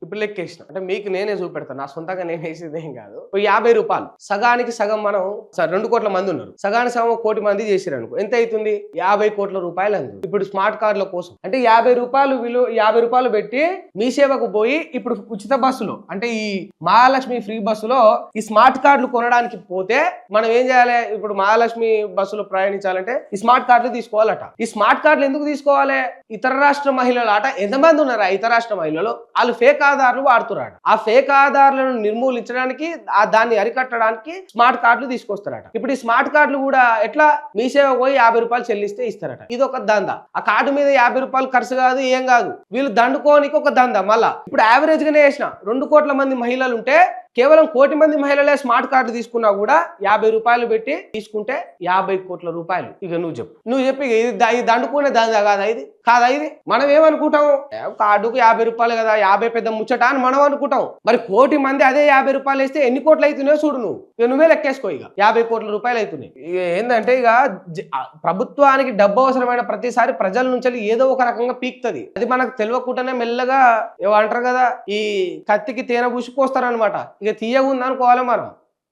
ఇప్పుడు లెక్కేసిన అంటే మీకు నేనే చూపెడతాను, నా సొంతంగా నేను వేసేది ఏం కాదు. 50 రూపాయలు సగానికి సగం మనం 2 కోట్ల మంది ఉన్నారు, సగానికి సగం 1 కోటి మంది చేసిరు అనుకో, ఎంత అవుతుంది? 50 కోట్ల రూపాయలు అంది. ఇప్పుడు స్మార్ట్ కార్డుల కోసం అంటే 50 రూపాయలు 50 రూపాయలు పెట్టి మీ సేవకు పోయి ఇప్పుడు ఉచిత బస్సులో అంటే ఈ మహాలక్ష్మి ఫ్రీ బస్సులో ఈ స్మార్ట్ కార్డులు కొనడానికి పోతే మనం ఏం చేయాలి? ఇప్పుడు మహాలక్ష్మి బస్సులో ప్రయాణించాలంటే ఈ స్మార్ట్ కార్డులు తీసుకోవాలట. ఈ స్మార్ట్ కార్డులు ఎందుకు తీసుకోవాలి? ఇతర రాష్ట్ర మహిళలు అట ఎంతమంది ఉన్నారు ఇతర రాష్ట్ర మహిళలు, వాళ్ళు ఫేక్ ఆధార్లు వాడుతున్నారు. ఆ ఫేక్ ఆధార్లను నిర్మూలించడానికి దాన్ని అరికట్టడానికి స్మార్ట్ కార్డులు తీసుకొస్తారట. ఇప్పుడు ఈ స్మార్ట్ కార్డులు కూడా ఎట్లా? మీ సేవ పోయి 50 రూపాయలు చెల్లిస్తే ఇస్తారట. ఇది ఒక దందా. ఆ కార్డు మీద 50 రూపాయలు ఖర్చు కాదు, ఏం కాదు, వీళ్ళు దండుకోనికి ఒక దందా. మళ్ళా ఇప్పుడు యావరేజ్ గానే వేసిన 2 కోట్ల మంది మహిళలు ఉంటే కేవలం 1 కోటి మంది మహిళలే స్మార్ట్ కార్డు తీసుకున్నా కూడా 50 రూపాయలు పెట్టి తీసుకుంటే 50 కోట్ల రూపాయలు. ఇక నువ్వు చెప్పు ఇది దండుకునే దందా కాదా? ఇది కాదా? ఇది మనం ఏమనుకుంటాం? కార్డుకు 50 రూపాయలు కదా, 50 పెద్ద ముచ్చట అని మనం అనుకుంటాం. మరి 1 కోటి మంది అదే 50 రూపాయలు వేస్తే ఎన్ని కోట్లు అవుతున్నాయో చూడు నువ్వు. ఇక నువ్వే లెక్కేసుకో. ఇక 50 కోట్ల రూపాయలు అవుతున్నాయి. ఇక ఏంటంటే ఇక ప్రభుత్వానికి డబ్బు అవసరమైన ప్రతిసారి ప్రజల నుంచి ఏదో ఒక రకంగా పీక్తుంది. అది మనకు తెలియకుండానే మెల్లగా ఏమంటారు కదా, ఈ కత్తికి తేనె పూసిపోస్తారనమాట. ఇక తీయగా ఉందనుకోవాలి మనం.